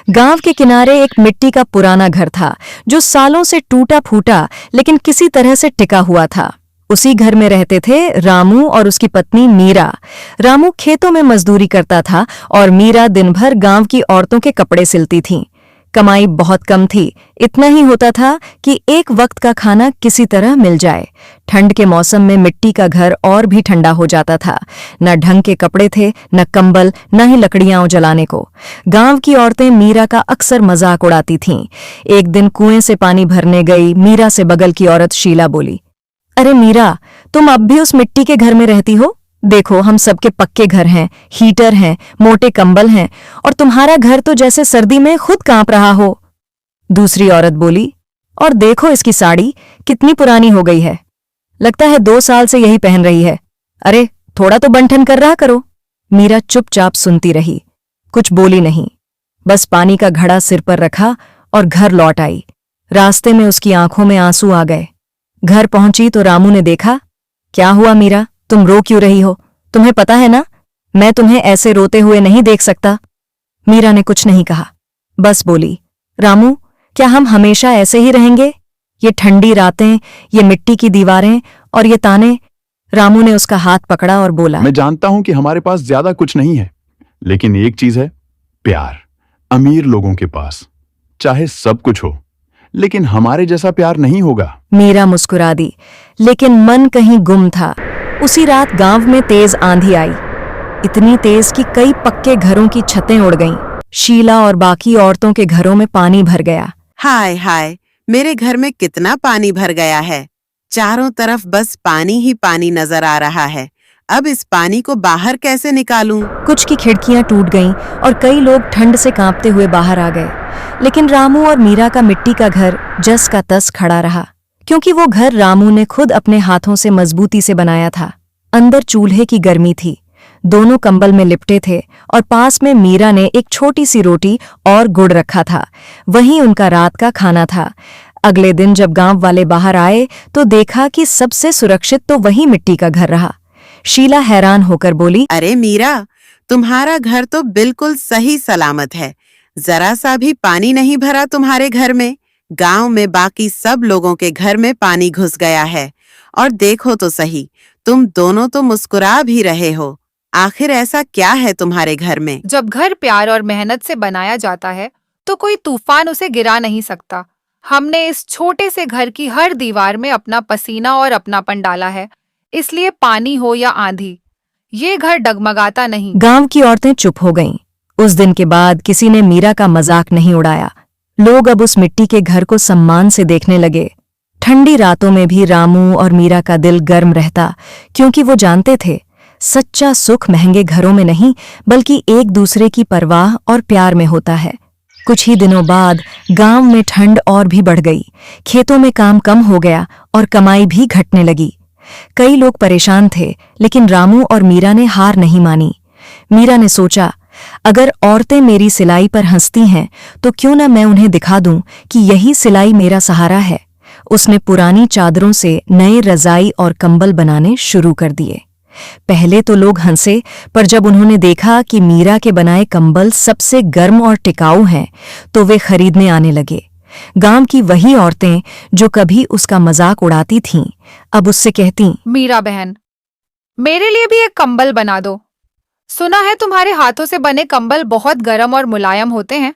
गांव के किनारे एक मिट्टी का पुराना घर था जो सालों से टूटा फूटा लेकिन किसी तरह से टिका हुआ था। उसी घर में रहते थे रामू और उसकी पत्नी मीरा। रामू खेतों में मजदूरी करता था और मीरा दिन भर गांव की औरतों के कपड़े सिलती थीं। कमाई बहुत कम थी, इतना ही होता था कि एक वक्त का खाना किसी तरह मिल जाए। ठंड के मौसम में मिट्टी का घर और भी ठंडा हो जाता था। न ढंग के कपड़े थे, न कंबल, न ही लकड़ियां जलाने को। गांव की औरतें मीरा का अक्सर मजाक उड़ाती थीं। एक दिन कुएं से पानी भरने गई मीरा से बगल की औरत शीला बोली, अरे मीरा, तुम अब भी उस मिट्टी के घर में रहती हो? देखो, हम सबके पक्के घर हैं, हीटर हैं, मोटे कंबल हैं, और तुम्हारा घर तो जैसे सर्दी में खुद कांप रहा हो। दूसरी औरत बोली, और देखो इसकी साड़ी कितनी पुरानी हो गई है, लगता है 2 साल से यही पहन रही है। अरे थोड़ा तो बंठन कर रहा करो। मीरा चुपचाप सुनती रही, कुछ बोली नहीं, बस पानी का घड़ा सिर पर रखा और घर लौट आई। रास्ते में उसकी आंखों में आंसू आ गए। घर पहुंची तो रामू ने देखा। क्या हुआ मीरा, तुम रो क्यों रही हो? तुम्हें पता है ना, मैं तुम्हें ऐसे रोते हुए नहीं देख सकता। मीरा ने कुछ नहीं कहा, बस बोली, रामू, क्या हम हमेशा ऐसे ही रहेंगे? ये ठंडी रातें, ये मिट्टी की दीवारें और ये ताने। रामू ने उसका हाथ पकड़ा और बोला, मैं जानता हूं कि हमारे पास ज्यादा कुछ नहीं है, लेकिन एक चीज है, प्यार। अमीर लोगों के पास चाहे सब कुछ हो, लेकिन हमारे जैसा प्यार नहीं होगा। मीरा मुस्कुरा दी, लेकिन मन कहीं गुम था। उसी रात गांव में तेज आंधी आई, इतनी तेज कि कई पक्के घरों की छतें उड़ गईं। शीला और बाकी औरतों के घरों में पानी भर गया। हाय हाय, मेरे घर में कितना पानी भर गया है। चारों तरफ बस पानी ही पानी नजर आ रहा है। अब इस पानी को बाहर कैसे निकालूं? कुछ की खिड़कियां टूट गईं और कई लोग ठंड से कांपते हुए बाहर आ गए। लेकिन रामू और मीरा का मिट्टी का घर जस का तस खड़ा रहा, क्योंकि वो घर रामू ने खुद अपने हाथों से मजबूती से बनाया था। अंदर चूल्हे की गर्मी थी, दोनों कंबल में लिपटे थे और पास में मीरा ने एक छोटी सी रोटी और गुड़ रखा था। वहीं उनका रात का खाना था। अगले दिन जब गांव वाले बाहर आए तो देखा कि सबसे सुरक्षित तो वही मिट्टी का घर रहा। शीला हैरान होकर बोली, अरे मीरा, तुम्हारा घर तो बिल्कुल सही सलामत है। जरा सा भी पानी नहीं भरा तुम्हारे घर में। गांव में बाकी सब लोगों के घर में पानी घुस गया है। और देखो तो सही, तुम दोनों तो मुस्कुरा भी रहे हो। आखिर ऐसा क्या है तुम्हारे घर में? जब घर प्यार और मेहनत से बनाया जाता है तो कोई तूफान उसे गिरा नहीं सकता। हमने इस छोटे से घर की हर दीवार में अपना पसीना और अपनापन डाला है, इसलिए पानी हो या आंधी, ये घर डगमगाता नहीं। गांव की औरतें चुप हो गईं। उस दिन के बाद किसी ने मीरा का मजाक नहीं उड़ाया। लोग अब उस मिट्टी के घर को सम्मान से देखने लगे। ठंडी रातों में भी रामू और मीरा का दिल गर्म रहता, क्योंकि वो जानते थे सच्चा सुख महंगे घरों में नहीं बल्कि एक दूसरे की परवाह और प्यार में होता है। कुछ ही दिनों बाद गांव में ठंड और भी बढ़ गई। खेतों में काम कम हो गया और कमाई भी घटने लगी। कई लोग परेशान थे, लेकिन रामू और मीरा ने हार नहीं मानी। मीरा ने सोचा, अगर औरतें मेरी सिलाई पर हंसती हैं तो क्यों न मैं उन्हें दिखा दूं कि यही सिलाई मेरा सहारा है। उसने पुरानी चादरों से नए रजाई और कंबल बनाने शुरू कर दिए। पहले तो लोग हंसे, पर जब उन्होंने देखा कि मीरा के बनाए कंबल सबसे गर्म और टिकाऊ हैं तो वे खरीदने आने लगे। गांव की वही औरतें जो कभी उसका मजाक उड़ाती थीं, अब उससे कहती, मीरा बहन, मेरे लिए भी एक कंबल बना दो। सुना है तुम्हारे हाथों से बने कंबल बहुत गर्म और मुलायम होते हैं।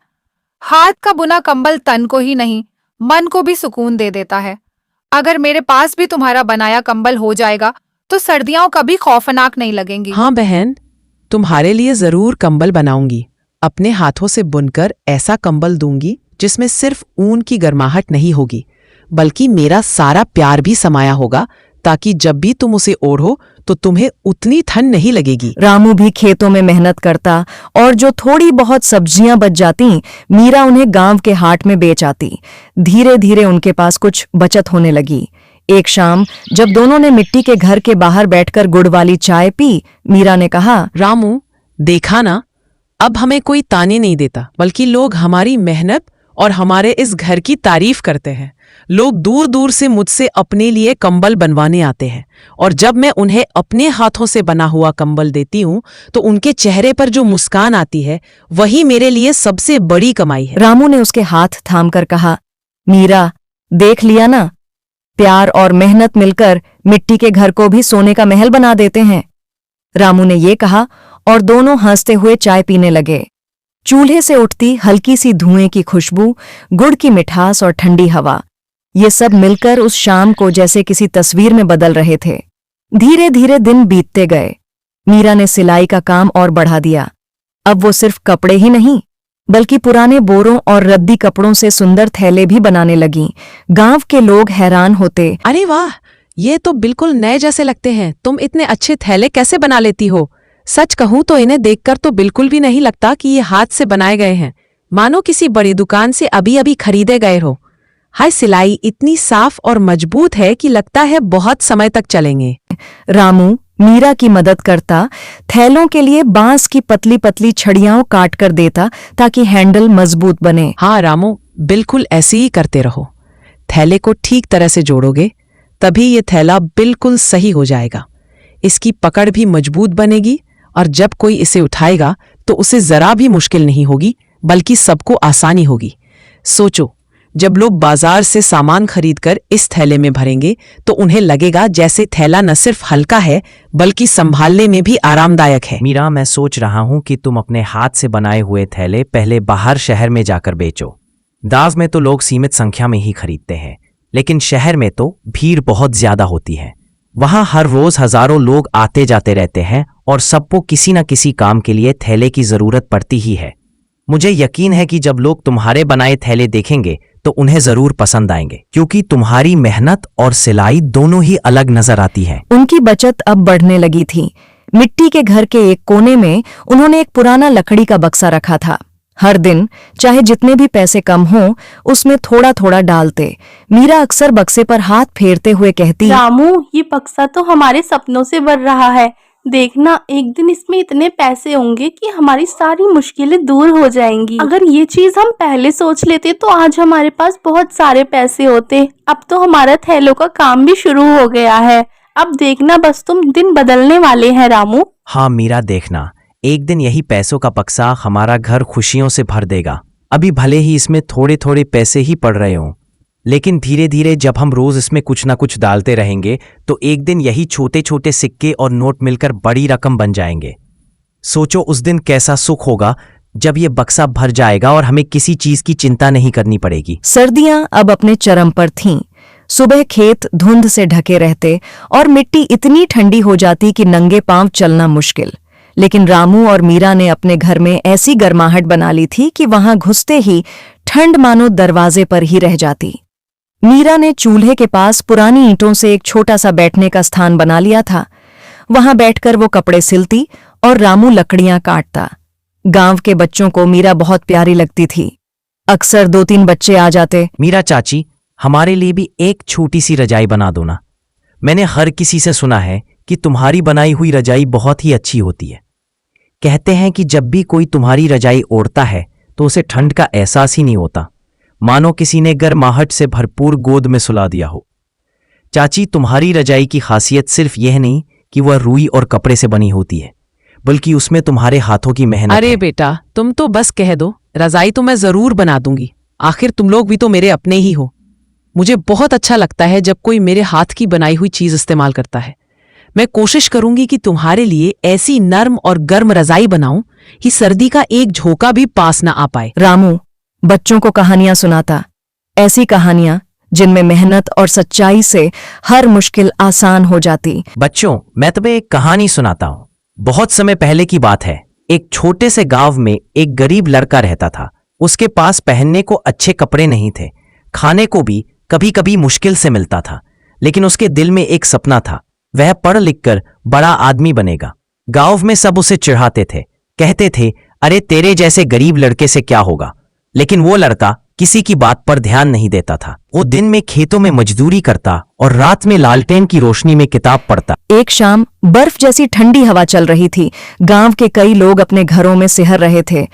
हाथ का बुना कंबल तन को ही नहीं, मन को भी सुकून दे देता है। अगर मेरे पास भी तुम्हारा बनाया कंबल हो जाएगा तो सर्दियां कभी खौफनाक नहीं लगेंगी। हाँ बहन, तुम्हारे लिए जरूर कंबल बनाऊंगी। अपने हाथों से बुनकर ऐसा कंबल दूंगी जिसमें सिर्फ ऊन की गर्माहट नहीं होगी, बल्कि मेरा सारा प्यार भी समाया होगा, ताकि जब भी तुम उसे ओढ़ो तो तुम्हें उतनी ठंड नहीं लगेगी। रामू भी खेतों में मेहनत करता और जो थोड़ी बहुत सब्जियां बच जाती मीरा उन्हें गांव के हाट में बेच आती। धीरे धीरे उनके पास कुछ बचत होने लगी। एक शाम जब दोनों ने मिट्टी के घर के बाहर बैठकर गुड़ वाली चाय पी, मीरा ने कहा, रामू, देखा ना, अब हमें कोई ताने नहीं देता, बल्कि लोग हमारी मेहनत और हमारे इस घर की तारीफ करते हैं। लोग दूर दूर से मुझसे अपने लिए कंबल बनवाने आते हैं और जब मैं उन्हें अपने हाथों से बना हुआ कंबल देती हूँ तो उनके चेहरे पर जो मुस्कान आती है वही मेरे लिए सबसे बड़ी कमाई है। रामू ने उसके हाथ थामकर कहा, मीरा, देख लिया ना, प्यार और मेहनत मिलकर मिट्टी के घर को भी सोने का महल बना देते हैं। रामू ने ये कहा और दोनों हंसते हुए चाय पीने लगे। चूल्हे से उठती हल्की सी धुएं की खुशबू, गुड़ की मिठास और ठंडी हवा, ये सब मिलकर उस शाम को जैसे किसी तस्वीर में बदल रहे थे। धीरे धीरे दिन बीतते गए। मीरा ने सिलाई का काम और बढ़ा दिया। अब वो सिर्फ कपड़े ही नहीं बल्कि पुराने बोरों और रद्दी कपड़ों से सुंदर थैले भी बनाने लगीं। गांव के लोग हैरान होते, अरे वाह, ये तो बिल्कुल नए जैसे लगते हैं। तुम इतने अच्छे थैले कैसे बना लेती हो? सच कहूं तो इन्हें देखकर तो बिल्कुल भी नहीं लगता कि ये हाथ से बनाए गए हैं, मानो किसी बड़ी दुकान से अभी अभी खरीदे गए हो। हाय, सिलाई इतनी साफ और मजबूत है कि लगता है बहुत समय तक चलेंगे। रामू मीरा की मदद करता, थैलों के लिए बांस की पतली पतली छड़ियां काट कर देता ताकि हैंडल मजबूत बने। हाँ रामू, बिल्कुल ऐसे ही करते रहो। थैले को ठीक तरह से जोड़ोगे तभी ये थैला बिल्कुल सही हो जाएगा। इसकी पकड़ भी मजबूत बनेगी और जब कोई इसे उठाएगा तो उसे जरा भी मुश्किल नहीं होगी बल्कि सबको आसानी होगी। सोचो, जब लोग बाजार से सामान खरीदकर इस थैले में भरेंगे तो उन्हें लगेगा जैसे थैला न सिर्फ हल्का है बल्कि संभालने में भी आरामदायक है। मीरा, मैं सोच रहा हूँ कि तुम अपने हाथ से बनाए हुए थैले पहले बाहर शहर में जाकर बेचो। दाज में तो लोग सीमित संख्या में ही खरीदते हैं, लेकिन शहर में तो भीड़ बहुत ज्यादा होती है। वहां हर रोज हजारों लोग आते जाते रहते हैं और सबको किसी न किसी काम के लिए थैले की जरूरत पड़ती ही है। मुझे यकीन है कि जब लोग तुम्हारे बनाए थैले देखेंगे तो उन्हें जरूर पसंद आएंगे, क्योंकि तुम्हारी मेहनत और सिलाई दोनों ही अलग नजर आती है। उनकी बचत अब बढ़ने लगी थी। मिट्टी के घर के एक कोने में उन्होंने एक पुराना लकड़ी का बक्सा रखा था। हर दिन चाहे जितने भी पैसे कम हों उसमें थोड़ा थोड़ा डालते। मीरा अक्सर बक्से पर हाथ फेरते हुए कहती, रामू, ये बक्सा तो हमारे सपनों से भर रहा है। देखना, एक दिन इसमें इतने पैसे होंगे कि हमारी सारी मुश्किलें दूर हो जाएंगी। अगर ये चीज हम पहले सोच लेते तो आज हमारे पास बहुत सारे पैसे होते। अब तो हमारा थैलों का काम भी शुरू हो गया है। अब देखना, बस तुम दिन बदलने वाले हैं रामू। हाँ मीरा, देखना, एक दिन यही पैसों का बक्सा हमारा घर खुशियों से भर देगा। अभी भले ही इसमें थोड़े थोड़े पैसे ही पड़ रहे हों, लेकिन धीरे धीरे जब हम रोज इसमें कुछ ना कुछ डालते रहेंगे तो एक दिन यही छोटे छोटे सिक्के और नोट मिलकर बड़ी रकम बन जाएंगे। सोचो उस दिन कैसा सुख होगा जब ये बक्सा भर जाएगा और हमें किसी चीज की चिंता नहीं करनी पड़ेगी। सर्दियां अब अपने चरम पर थीं। सुबह खेत धुंध से ढके रहते और मिट्टी इतनी ठंडी हो जाती कि नंगे पांव चलना मुश्किल। लेकिन रामू और मीरा ने अपने घर में ऐसी गर्माहट बना ली थी कि वहां घुसते ही ठंड मानो दरवाजे पर ही रह जाती। मीरा ने चूल्हे के पास पुरानी ईंटों से एक छोटा सा बैठने का स्थान बना लिया था। वहां बैठकर वो कपड़े सिलती और रामू लकड़ियां काटता। गांव के बच्चों को मीरा बहुत प्यारी लगती थी। अक्सर 2-3 बच्चे आ जाते। मीरा चाची, हमारे लिए भी एक छोटी सी रजाई बना दो ना। मैंने हर किसी से सुना है कि तुम्हारी बनाई हुई रजाई बहुत ही अच्छी होती है। कहते हैं कि जब भी कोई तुम्हारी रजाई ओढ़ता है तो उसे ठंड का एहसास ही नहीं होता, मानो किसी ने गर्माहट से भरपूर गोद में सुला दिया हो। चाची, तुम्हारी रजाई की खासियत सिर्फ यह नहीं कि वह रुई और कपड़े से बनी होती है, बल्कि उसमें तुम्हारे हाथों की मेहनत अरे है। बेटा, तुम तो बस कह दो, रजाई तो मैं जरूर बना दूंगी। आखिर तुम लोग भी तो मेरे अपने ही हो। मुझे बहुत अच्छा लगता है जब कोई मेरे हाथ की बनाई हुई चीज इस्तेमाल करता है। मैं कोशिश करूंगी कि तुम्हारे लिए ऐसी नर्म और गर्म रजाई बनाऊं कि सर्दी का एक झोंका भी पास न आ पाए। रामू बच्चों को कहानियां सुनाता, ऐसी कहानियां जिनमें मेहनत और सच्चाई से हर मुश्किल आसान हो जाती। बच्चों, मैं तुम्हें एक कहानी सुनाता हूँ। बहुत समय पहले की बात है। एक छोटे से गांव में एक गरीब लड़का रहता था। उसके पास पहनने को अच्छे कपड़े नहीं थे, खाने को भी कभी कभी मुश्किल से मिलता था, लेकिन उसके दिल में एक सपना था। वह पढ़ लिखकर बड़ा आदमी बनेगा। गांव में सब उसे चिढ़ाते थे, कहते थे, अरे तेरे जैसे गरीब लड़के से क्या होगा। लेकिन वो लड़का किसी की बात पर ध्यान नहीं देता था। वो दिन में खेतों में मजदूरी करता और रात में लालटेन की रोशनी में किताब पढ़ता। एक शाम बर्फ जैसी ठंडी हवा चल रही थी। गांव के कई लोग अपने घरों में सिहर रहे थे।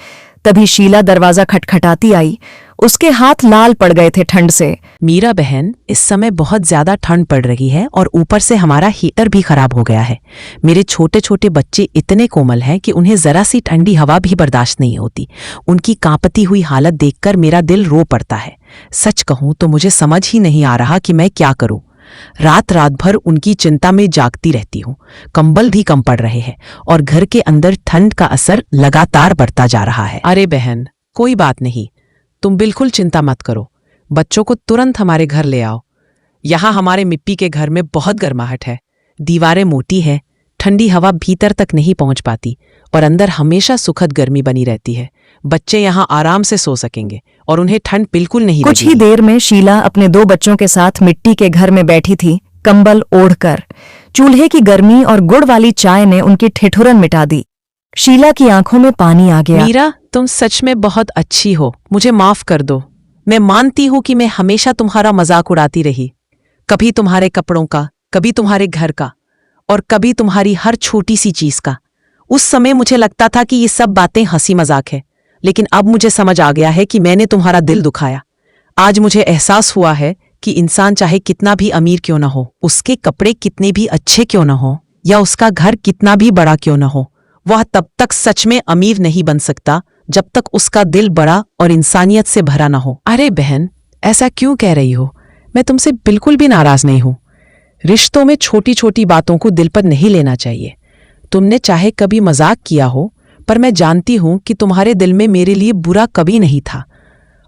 तभी शीला दरवाजा खटखटाती आई। उसके हाथ लाल पड़ गए थे ठंड से। मीरा बहन, इस समय बहुत ज्यादा ठंड पड़ रही है और ऊपर से हमारा हीटर भी खराब हो गया है। मेरे छोटे छोटे बच्चे इतने कोमल हैं कि उन्हें जरा सी ठंडी हवा भी बर्दाश्त नहीं होती। उनकी कांपती हुई हालत देखकर मेरा दिल रो पड़ता है। सच कहूं तो मुझे समझ ही नहीं आ रहा कि मैं क्या करूं। रात रात भर उनकी चिंता में जागती रहती हूँ। कंबल भी कम पड़ रहे हैं और घर के अंदर ठंड का असर लगातार बढ़ता जा रहा है। अरे बहन, कोई बात नहीं, तुम बिल्कुल चिंता मत करो। बच्चों को तुरंत हमारे घर ले आओ। यहाँ हमारे मिट्टी के घर में बहुत गर्माहट है। दीवारें मोटी है, ठंडी हवा भीतर तक नहीं पहुंच पाती और अंदर हमेशा सुखद गर्मी बनी रहती है। बच्चे यहाँ आराम से सो सकेंगे और उन्हें ठंड बिल्कुल नहीं कुछ ही लगेगी। देर में शीला अपने 2 बच्चों के साथ मिट्टी के घर में बैठी थी, कंबल ओढ़कर। चूल्हे की गर्मी और गुड़ वाली चाय ने उनकी ठिठुरन मिटा दी। शीला की आंखों में पानी आ गया। मीरा, तुम सच में बहुत अच्छी हो, मुझे माफ कर दो। मैं मानती हूं कि मैं हमेशा तुम्हारा मजाक उड़ाती रही, कभी तुम्हारे कपड़ों का, कभी तुम्हारे घर का और कभी तुम्हारी हर छोटी सी चीज का। उस समय मुझे लगता था कि ये सब बातें हंसी मजाक है, लेकिन अब मुझे समझ आ गया है कि मैंने तुम्हारा दिल दुखाया। आज मुझे एहसास हुआ है कि इंसान चाहे कितना भी अमीर क्यों न हो, उसके कपड़े कितने भी अच्छे क्यों न हो या उसका घर कितना भी बड़ा क्यों न हो, वह तब तक सच में अमीर नहीं बन सकता जब तक उसका दिल बड़ा और इंसानियत से भरा न हो। अरे बहन, ऐसा क्यों कह रही हो? मैं तुमसे बिल्कुल भी नाराज नहीं हूं। रिश्तों में छोटी छोटी बातों को दिल पर नहीं लेना चाहिए। तुमने चाहे कभी मजाक किया हो, पर मैं जानती हूं कि तुम्हारे दिल में मेरे लिए बुरा कभी नहीं था।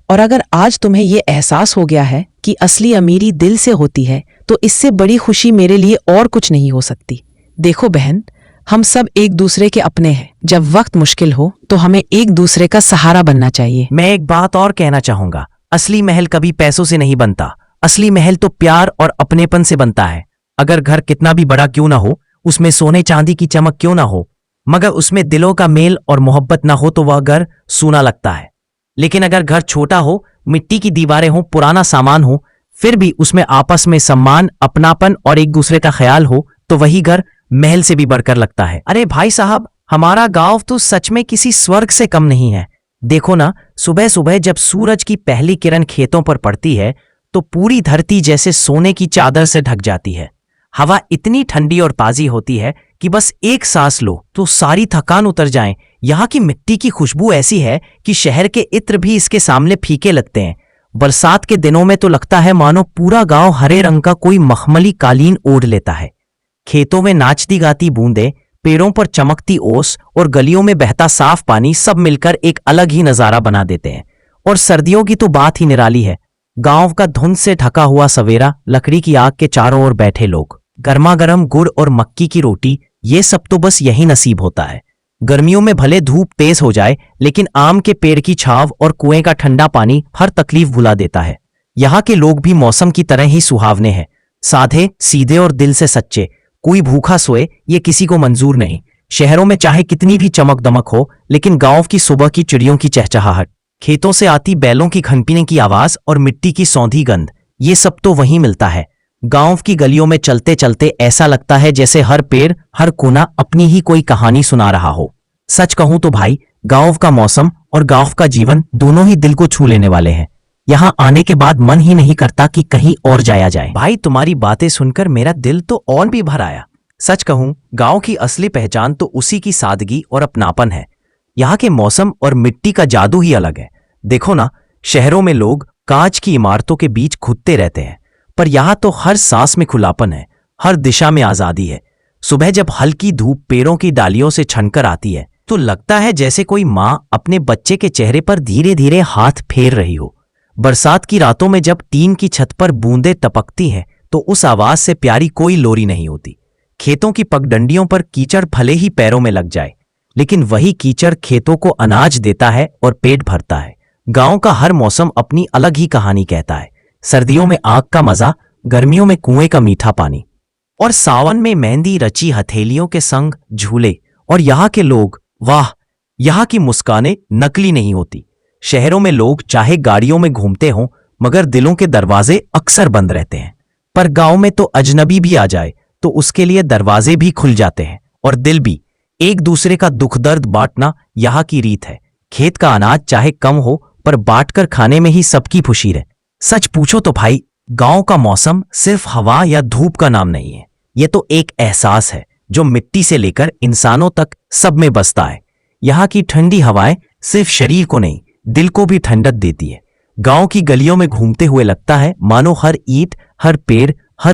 और अगर आज तुम्हें ये एहसास हो गया है कि असली अमीरी दिल से होती है, तो इससे बड़ी खुशी मेरे लिए और कुछ नहीं हो सकती। देखो बहन, हम सब एक दूसरे के अपने हैं। जब वक्त मुश्किल हो तो हमें एक दूसरे का सहारा बनना चाहिए। मैं एक बात और कहना चाहूंगा, असली महल कभी पैसों से नहीं बनता। असली महल तो प्यार और अपनेपन से बनता है। अगर घर कितना भी बड़ा क्यों ना हो, उसमें सोने चांदी की चमक क्यों ना हो, मगर उसमें दिलों का मेल और मोहब्बत ना हो तो वह घर सूना लगता है। लेकिन अगर घर छोटा हो, मिट्टी की दीवारें हो, पुराना सामान हो, फिर भी उसमें आपस में सम्मान, अपनापन और एक दूसरे का ख्याल हो, तो वही घर महल से भी बढ़कर लगता है। अरे भाई साहब, हमारा गांव तो सच में किसी स्वर्ग से कम नहीं है। देखो ना, सुबह सुबह जब सूरज की पहली किरण खेतों पर पड़ती है तो पूरी धरती जैसे सोने की चादर से ढक जाती है। हवा इतनी ठंडी और ताजी होती है कि बस एक सांस लो तो सारी थकान उतर जाए। यहाँ की मिट्टी की खुशबू ऐसी है कि शहर के इत्र भी इसके सामने फीके लगते हैं। बरसात के दिनों में तो लगता है मानो पूरा गांव हरे रंग का कोई मखमली कालीन ओढ़ लेता है। खेतों में नाचती गाती बूंदें, पेड़ों पर चमकती ओस और गलियों में बहता साफ पानी सब मिलकर एक अलग ही नजारा बना देते हैं। और सर्दियों की तो बात ही निराली है। गांव का धुंध से ढका हुआ सवेरा, लकड़ी की आग के चारों ओर बैठे लोग, गर्मा गर्म गुड़ और मक्की की रोटी, ये सब तो बस यही नसीब होता है। गर्मियों में भले धूप तेज हो जाए, लेकिन आम के पेड़ की छाव और कुएं का ठंडा पानी हर तकलीफ भुला देता है। यहाँ के लोग भी मौसम की तरह ही सुहावने हैं, साधे, सीधे और दिल से सच्चे। कोई भूखा सोए ये किसी को मंजूर नहीं। शहरों में चाहे कितनी भी चमक दमक हो, लेकिन गांव की सुबह की चिड़ियों की चहचहाहट, खेतों से आती बैलों की घंटीने की आवाज और मिट्टी की सौंधी गंध, ये सब तो वहीं मिलता है। गांव की गलियों में चलते चलते ऐसा लगता है जैसे हर पेड़, हर कोना अपनी ही कोई कहानी सुना रहा हो। सच कहूं तो भाई, गांव का मौसम और गांव का जीवन दोनों ही दिल को छू लेने वाले हैं। यहाँ आने के बाद मन ही नहीं करता कि कहीं और जाया जाए। भाई, तुम्हारी बातें सुनकर मेरा दिल तो और भी भर आया। सच कहूं, गांव की असली पहचान तो उसी की सादगी और अपनापन है। यहाँ के मौसम और मिट्टी का जादू ही अलग है। देखो ना, शहरों में लोग कांच की इमारतों के बीच घुटते रहते हैं, पर यहाँ तो हर सांस में खुलापन है, हर दिशा में आजादी है। सुबह जब हल्की धूप पेड़ों की डालियों से छनकर आती है तो लगता है जैसे कोई माँ अपने बच्चे के चेहरे पर धीरे धीरे हाथ फेर रही हो। बरसात की रातों में जब टीन की छत पर बूंदें टपकती हैं तो उस आवाज से प्यारी कोई लोरी नहीं होती। खेतों की पगडंडियों पर कीचड़ भले ही पैरों में लग जाए, लेकिन वही कीचड़ खेतों को अनाज देता है और पेट भरता है। गांव का हर मौसम अपनी अलग ही कहानी कहता है। सर्दियों में आग का मजा, गर्मियों में कुएं का मीठा पानी और सावन में मेहंदी रची हथेलियों के संग झूले। और यहाँ के लोग, वाह, यहाँ की मुस्कानें नकली नहीं होती। शहरों में लोग चाहे गाड़ियों में घूमते हों, मगर दिलों के दरवाजे अक्सर बंद रहते हैं। पर गांव में तो अजनबी भी आ जाए तो उसके लिए दरवाजे भी खुल जाते हैं और दिल भी। एक दूसरे का दुख दर्द बांटना यहाँ की रीत है। खेत का अनाज चाहे कम हो, पर बांटकर खाने में ही सबकी खुशी रहे। सच पूछो तो भाई, गांव का मौसम सिर्फ हवा या धूप का नाम नहीं है, ये तो एक एहसास है जो मिट्टी से लेकर इंसानों तक सब में बसता है। यहाँ की ठंडी हवाएं सिर्फ शरीर को नहीं, दिल को भी ठंडक देती है। गांव की गलियों में घूमते हुए लगता है मानो हर ईंट, हर पेड़,